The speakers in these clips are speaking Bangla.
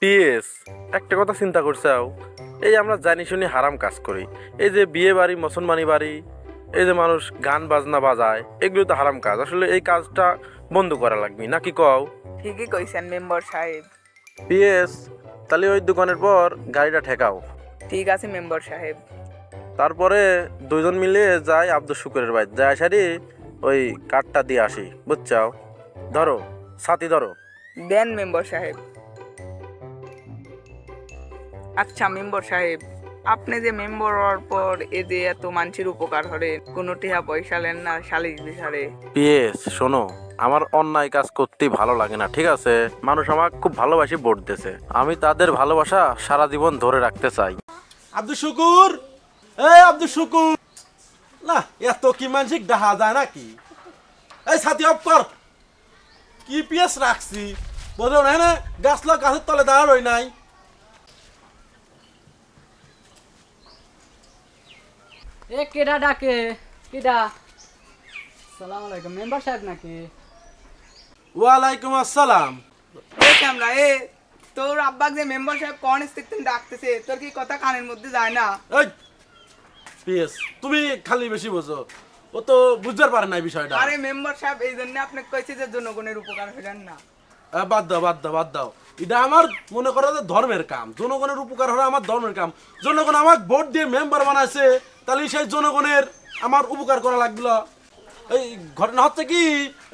পিএস, একটা কথা চিন্তা করছাও, এই আমরা জানি শুনি হারাম কাজ করি। এই যে বিয়ে বাড়ি, মুসলমানি বাড়ি, এই যে মানুষ গান বাজনা বাজায়, এগুলো তো হারাম কাজ। আসলে এই কাজটা বন্ধ করা লাগবে নাকি কও? ঠিকই কইছেন মেম্বার সাহেব। পিএস, তাহলে ওই দোকানের পর গাড়িটা ঠেকাও। ঠিক আছে মেম্বার সাহেব। তারপরে দুজন মিলে যাই আব্দুল শুকুরের বাড়ি, যাই সারি ওই কার্ডটা দিয়ে আসি, বুঝছাও? ধরো, ছাতি ধরো। দেন মেম্বার সাহেব। আচ্ছা মেম্বার সাহেব, আপনি যে মেম্বার হওয়ার পর এই যে এত মানুষের উপকার হলে, কোনো টিহা পয়সা লেন না সালিশ বিচারে? পিএস শোনো, আমার অন্যায় কাজ করতেই ভালো লাগে না, ঠিক আছে? মানুষ আমাকে খুব ভালোবাসি ভোট দিয়েছে, আমি তাদের ভালোবাসা সারা জীবন ধরে রাখতে চাই। আব্দুল শুকুর, এই আব্দুল শুকুর, না এত কি মানসিক ডাহা যায় নাকি? এই ছাতি অফ কর। কি পিএস রাখছি বোঝো না? না গাছের তলে দাঁড়া রই নাই। এ কেডা ডাকে? কেডা? সালাম আলাইকুম, মেম্বার সাহেব নাকি? ওয়ালাইকুম আসসালাম। এই ক্যামরা তোর আব্বাক যে মেম্বার সাহেব কোন স্টিকতেন ডাকতেছে, তোর কি কথা কানের মধ্যে যায় না? এই পিএস, তুমি খালি বেশি বোঝো, ও তো বুঝতে পারে না এই বিষয়টা। আরে মেম্বার সাহেব এই জন্য আপনাকে কইছে যে জনগণের উপকার হইলেন না। বাদ দাও বাদ দাও বাদ দাও, এটা আমার মনে করো যে ধর্মের কাম। জনগণের উপকার হলো আমার ধর্মের কাম। জনগণ আমাকে ভোট দিয়ে মেম্বার বানাইছে, তাহলে সেই জনগণের আমার উপকার করা লাগলো। এই ঘটনা হচ্ছে কি,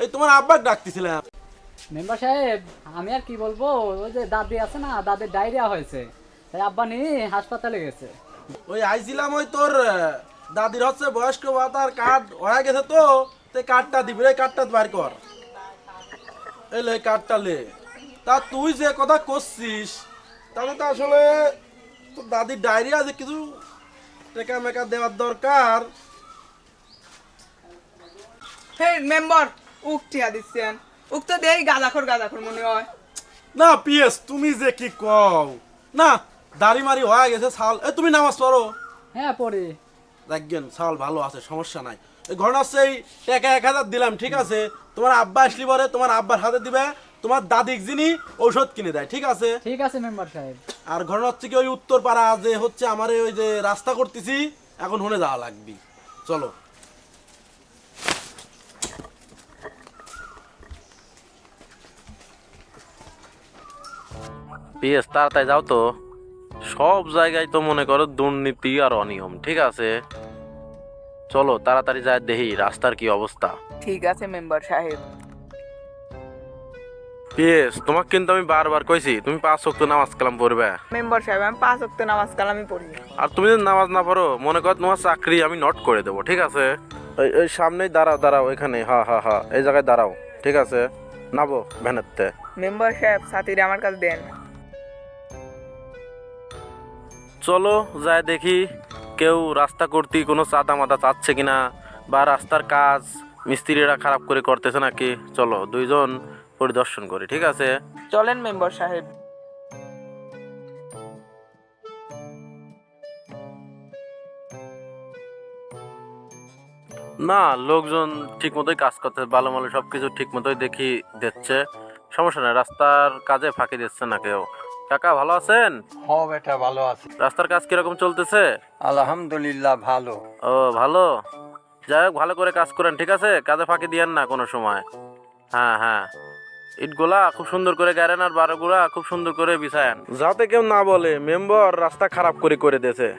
এই তোমার আব্বাকে ডাকতেছিলাম। মেম্বার সাহেব, আমি আর কি বলবো, ওই যে দাদি আছে না, দাদির ডায়রিয়া হয়েছে, তাই আব্বা নিয়ে হাসপাতালে গেছে। ওই আইছিলাম, ওই তোর দাদির হচ্ছে বয়স্ক ভাতার কার্ড হয়ে গেছে, তো সেই কার্ডটা দিবি, এই কার্ডটা বার কর। এই লে কার্ডটা লে। তা তুই যে কথা করছিস, তাহলে তো আসলে তোর দাদির ডায়রিয়া যে কিছু টেকা মেকা দেওয়ার দরকার। হে মেম্বার, উকটিয়া দিচ্ছেন, উক তো দেই গাঁজাখর মনে হয়। না পিএস, তুমি যে কি কও না, দাড়ি মারি হয়ে গেছে ছাল। এই তুমি নামাজ পড়ো? হ্যাঁ পড়ি। দেখবেন ছাল ভালো আছে, সমস্যা নাই। এই ঘটনা হচ্ছে, এই টাকা 1000 দিলাম, ঠিক আছে? তোমার আব্বা আসলি পরে তোমার আব্বার হাতে দিবে, তোমার দাদিক যিনি ঔষধ কিনে দেয়, ঠিক আছে? ঠিক আছে মেম্বার সাহেব। আর ঘটনা হচ্ছে কি, ওই উত্তর পাড়া যে হচ্ছে আমার ওই যে রাস্তা করতেছি, এখন হনে যাওয়া লাগবে। চলো। পিএস তাড়াতাড়ি যাও তো, সব জায়গায় তো মনে করো দুর্নীতি আর অনিয়ম, ঠিক আছে? চলো তাড়াতাড়ি যায় দেখি রাস্তার কি অবস্থা। ঠিক আছে মেম্বার সাহেব। পিএস, তোমাকে কিন্তু আমি বারবার কইছি তুমি 5 ওয়াক্ত নামাজ কালাম পড়বে। মেম্বার সাহেব আমি 5 ওয়াক্ত নামাজ কালামই পড়ি। আর তুমি যদি নামাজ না পড়ো, মনে করো তোমার চাকরি আমি নোট করে দেবো, ঠিক আছে? ওই সামনেই দাঁড়াও দাঁড়াও, এখানে, হ্যাঁ হ্যাঁ হ্যাঁ, এই জায়গায় দাঁড়াও, ঠিক আছে? নাবো ভ্যানেরতে। মেম্বার সাহেব ছাতিরে আমার কাছে দেন। চলো যায় দেখি কেউ রাস্তা করতে কোনো চাঁদা মাদা চাচ্ছে কিনা, বা রাস্তার কাজ মিস্ত্রিরা খারাপ করে করতেছে নাকি। চলো দুইজন পরিদর্শন করি, ঠিক আছে? চলেন মেম্বার সাহেব। না, লোকজন ঠিক মতোই কাজ করতে, ভালো ভালো সবকিছু ঠিক মতোই দেখি দিচ্ছে, সমস্যা নেই, রাস্তার কাজে ফাঁকি দিচ্ছে না কেউ। কাকা ভালো আছেন? হ বেটা, ভালো আছি। রাস্তার কাজ কিরকম চলতেছে? আলহামদুলিল্লাহ ভালো। ও ভালো, যাই হোক ভালো করে কাজ করেন, ঠিক আছে? কাজে ফাঁকি দিয়েন না কোনো সময়। হ্যাঁ হ্যাঁ, ইটগুলা খুব সুন্দর করে গাড়েন, আর বারোগুলা খুব সুন্দর করে বিছায়েন, যাতে কেউ না বলে মেম্বার রাস্তা খারাপ করে দিয়েছে।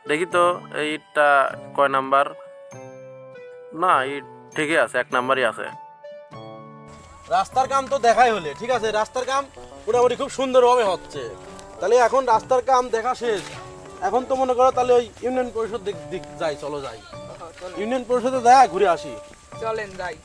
দেখি তো এই ইটটা কয় নাম্বার? না, ইট ঠিকই আছে, 1 নাম্বারই আছে। রাস্তার কাম তো দেখাই হলে, ঠিক আছে? রাস্তার কাম মোটামুটি খুব সুন্দরভাবে হচ্ছে। তাহলে এখন রাস্তার কাম দেখা শেষ, এখন তো মনে করো তাহলে ওই ইউনিয়ন পরিষদ দিক যাই, চলো যাই। ইউনিয়ন পরিষদে যায় ঘুরে আসি। চলেন যাই।